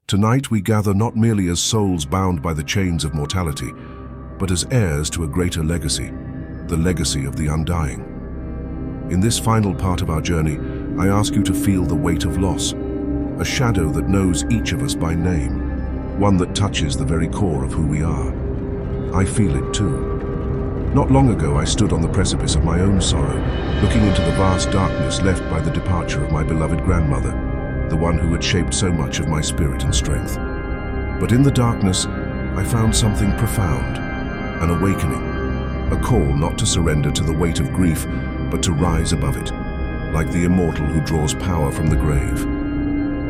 Tonight we gather not merely as souls bound by the chains of mortality, but as heirs to a greater legacy, the legacy of the undying. In this final part of our journey, I ask you to feel the weight of loss, a shadow that knows each of us by name, one that touches the very core of who we are. I feel it too. Not long ago, I stood on the precipice of my own sorrow, looking into the vast darkness left by the departure of my beloved grandmother, the one who had shaped so much of my spirit and strength. But in the darkness, I found something profound, an awakening, a call not to surrender to the weight of grief, but to rise above it, like the immortal who draws power from the grave.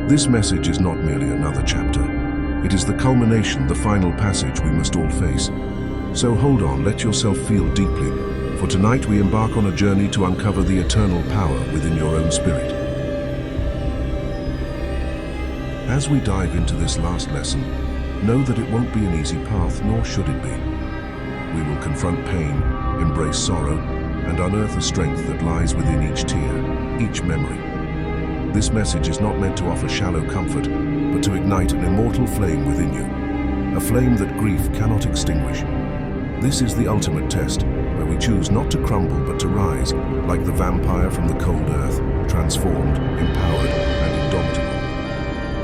This message is not merely another chapter. It is the culmination, the final passage we must all face. So hold on, let yourself feel deeply, for tonight we embark on a journey to uncover the eternal power within your own spirit. As we dive into this last lesson, know that it won't be an easy path, nor should it be. We will confront pain, embrace sorrow, and unearth a strength that lies within each tear, each memory. This message is not meant to offer shallow comfort, but to ignite an immortal flame within you, a flame that grief cannot extinguish. This is the ultimate test, where we choose not to crumble but to rise, like the vampire from the cold earth, transformed, empowered, and indomitable.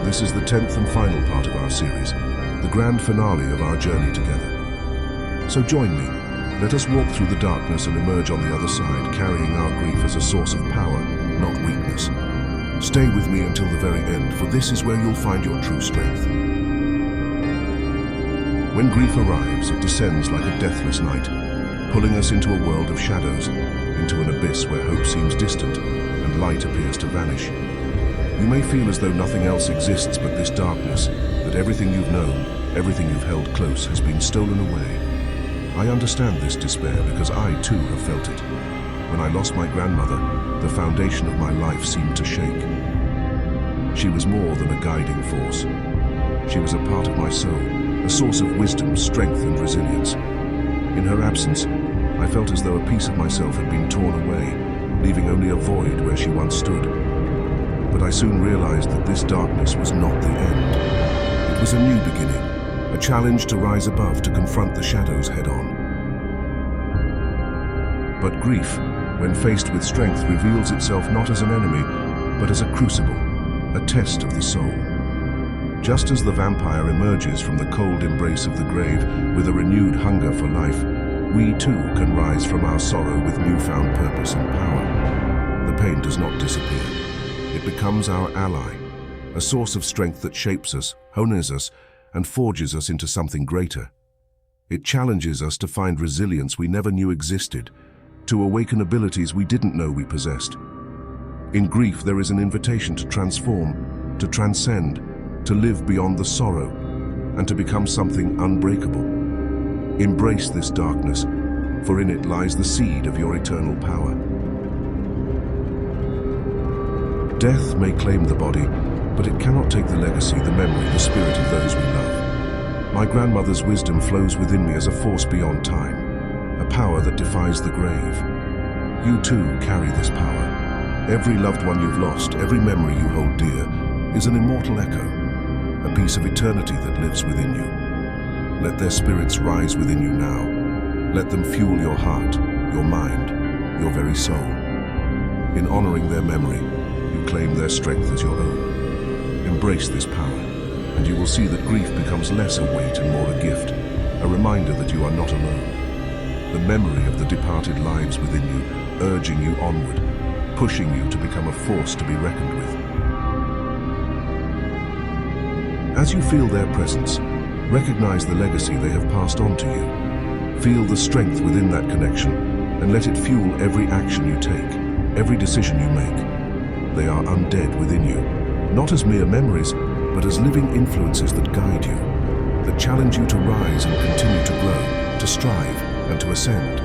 This is the 10th and final part of our series, the grand finale of our journey together. So join me. Let us walk through the darkness and emerge on the other side, carrying our grief as a source of power, not weakness. Stay with me until the very end, for this is where you'll find your true strength. When grief arrives, it descends like a deathless night, pulling us into a world of shadows, into an abyss where hope seems distant and light appears to vanish. You may feel as though nothing else exists but this darkness, that everything you've known, everything you've held close has been stolen away. I understand this despair because I too have felt it. When I lost my grandmother, the foundation of my life seemed to shake. She was more than a guiding force. She was a part of my soul, a source of wisdom, strength, and resilience. In her absence, I felt as though a piece of myself had been torn away, leaving only a void where she once stood. But I soon realized that this darkness was not the end. It was a new beginning, a challenge to rise above, to confront the shadows head-on. But grief, when faced with strength, reveals itself not as an enemy, but as a crucible, a test of the soul. Just as the vampire emerges from the cold embrace of the grave with a renewed hunger for life, we too can rise from our sorrow with newfound purpose and power. The pain does not disappear. It becomes our ally, a source of strength that shapes us, hones us, and forges us into something greater. It challenges us to find resilience we never knew existed, to awaken abilities we didn't know we possessed. In grief, there is an invitation to transform, to transcend, to live beyond the sorrow, and to become something unbreakable. Embrace this darkness, for in it lies the seed of your eternal power. Death may claim the body, but it cannot take the legacy, the memory, the spirit of those we love. My grandmother's wisdom flows within me as a force beyond time, a power that defies the grave. You too carry this power. Every loved one you've lost, every memory you hold dear, is an immortal echo, a piece of eternity that lives within you. Let their spirits rise within you now. Let them fuel your heart, your mind, your very soul. In honoring their memory, you claim their strength as your own. Embrace this power, and you will see that grief becomes less a weight and more a gift, a reminder that you are not alone. The memory of the departed lives within you, urging you onward, pushing you to become a force to be reckoned with. As you feel their presence, recognize the legacy they have passed on to you. Feel the strength within that connection, and let it fuel every action you take, every decision you make. They are undead within you, not as mere memories, but as living influences that guide you, that challenge you to rise and continue to grow, to strive and to ascend.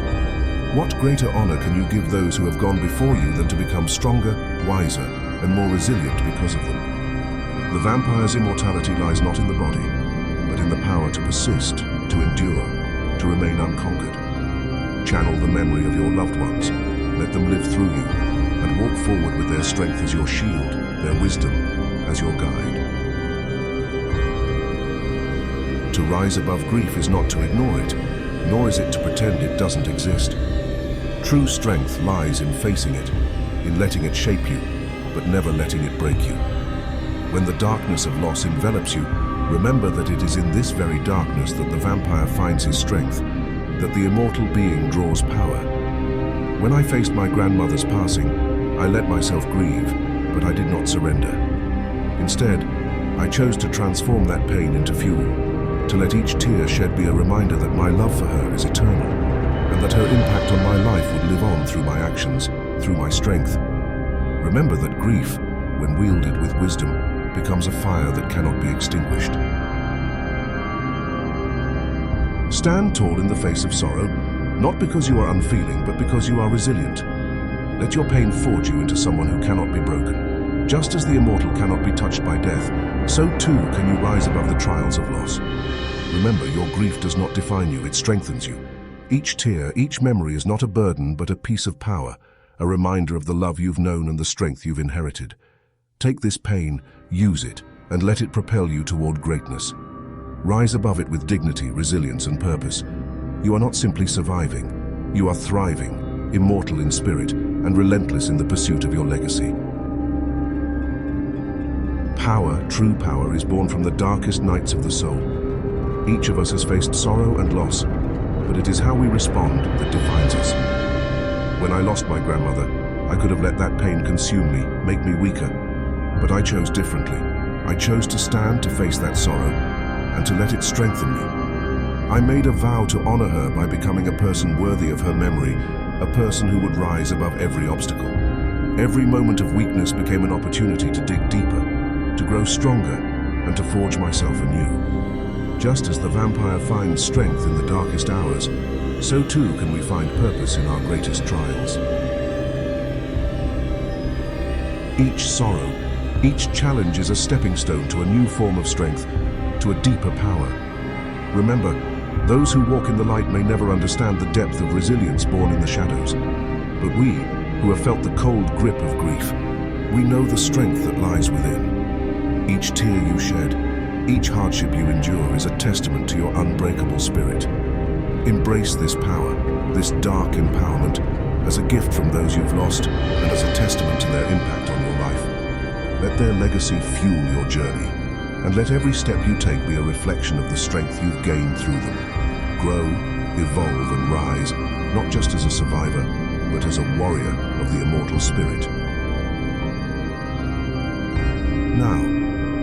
What greater honor can you give those who have gone before you than to become stronger, wiser, and more resilient because of them? The vampire's immortality lies not in the body, but in the power to persist, to endure, to remain unconquered. Channel the memory of your loved ones, let them live through you, and walk forward with their strength as your shield, their wisdom as your guide. To rise above grief is not to ignore it, nor is it to pretend it doesn't exist. True strength lies in facing it, in letting it shape you, but never letting it break you. When the darkness of loss envelops you, remember that it is in this very darkness that the vampire finds his strength, that the immortal being draws power. When I faced my grandmother's passing, I let myself grieve, but I did not surrender. Instead, I chose to transform that pain into fuel, to let each tear shed be a reminder that my love for her is eternal, and that her impact on my life would live on through my actions, through my strength. Remember that grief, when wielded with wisdom, becomes a fire that cannot be extinguished. Stand tall in the face of sorrow, not because you are unfeeling, but because you are resilient. Let your pain forge you into someone who cannot be broken. Just as the immortal cannot be touched by death, so too can you rise above the trials of loss. Remember, your grief does not define you, it strengthens you. Each tear, each memory is not a burden, but a piece of power, a reminder of the love you've known and the strength you've inherited. Take this pain, use it, and let it propel you toward greatness. Rise above it with dignity, resilience, and purpose. You are not simply surviving, you are thriving, immortal in spirit, and relentless in the pursuit of your legacy. Power, true power, is born from the darkest nights of the soul. Each of us has faced sorrow and loss, but it is how we respond that defines us. When I lost my grandmother, I could have let that pain consume me, make me weaker. But I chose differently. I chose to stand to face that sorrow and to let it strengthen me. I made a vow to honor her by becoming a person worthy of her memory, a person who would rise above every obstacle. Every moment of weakness became an opportunity to dig deeper, to grow stronger, and to forge myself anew. Just as the vampire finds strength in the darkest hours, so too can we find purpose in our greatest trials. Each sorrow, each challenge is a stepping stone to a new form of strength, to a deeper power. Remember, those who walk in the light may never understand the depth of resilience born in the shadows. But we, who have felt the cold grip of grief, we know the strength that lies within. Each tear you shed, each hardship you endure is a testament to your unbreakable spirit. Embrace this power, this dark empowerment, as a gift from those you've lost and as a testament to their impact on your life. Let their legacy fuel your journey, and let every step you take be a reflection of the strength you've gained through them. Grow, evolve, and rise, not just as a survivor, but as a warrior of the immortal spirit. Now,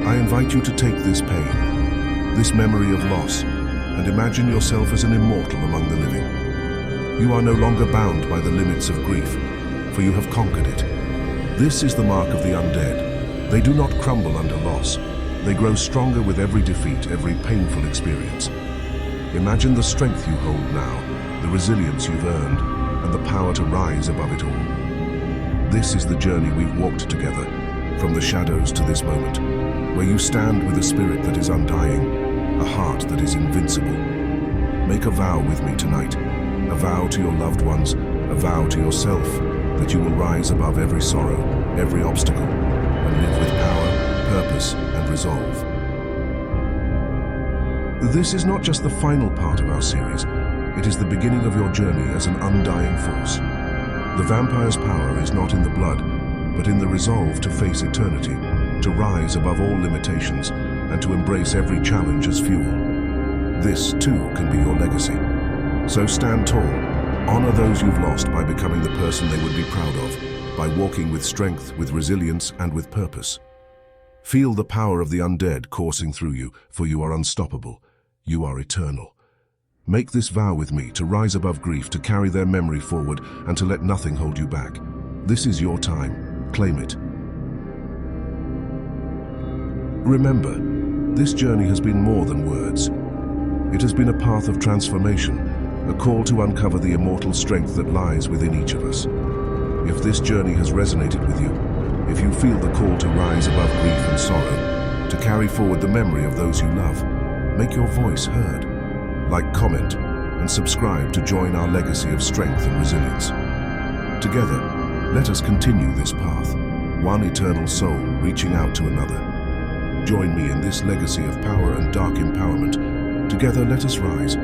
I invite you to take this pain, this memory of loss, and imagine yourself as an immortal among the living. You are no longer bound by the limits of grief, for you have conquered it. This is the mark of the undead. They do not crumble under loss. They grow stronger with every defeat, every painful experience. Imagine the strength you hold now, the resilience you've earned, and the power to rise above it all. This is the journey we've walked together, from the shadows to this moment, where you stand with a spirit that is undying, a heart that is invincible. Make a vow with me tonight, a vow to your loved ones, a vow to yourself, that you will rise above every sorrow, every obstacle, and live with power, purpose, and resolve. This is not just the final part of our series, it is the beginning of your journey as an undying force. The vampire's power is not in the blood, but in the resolve to face eternity, to rise above all limitations, and to embrace every challenge as fuel. This, too, can be your legacy. So stand tall, honor those you've lost by becoming the person they would be proud of, by walking with strength, with resilience, and with purpose. Feel the power of the undead coursing through you, for you are unstoppable. You are eternal. Make this vow with me to rise above grief, to carry their memory forward, and to let nothing hold you back. This is your time. Claim it. Remember, this journey has been more than words. It has been a path of transformation, a call to uncover the immortal strength that lies within each of us. If this journey has resonated with you, if you feel the call to rise above grief and sorrow, to carry forward the memory of those you love, make your voice heard. Like, comment, and subscribe to join our legacy of strength and resilience. Together, let us continue this path, one eternal soul reaching out to another. Join me in this legacy of power and dark empowerment, Together let us rise,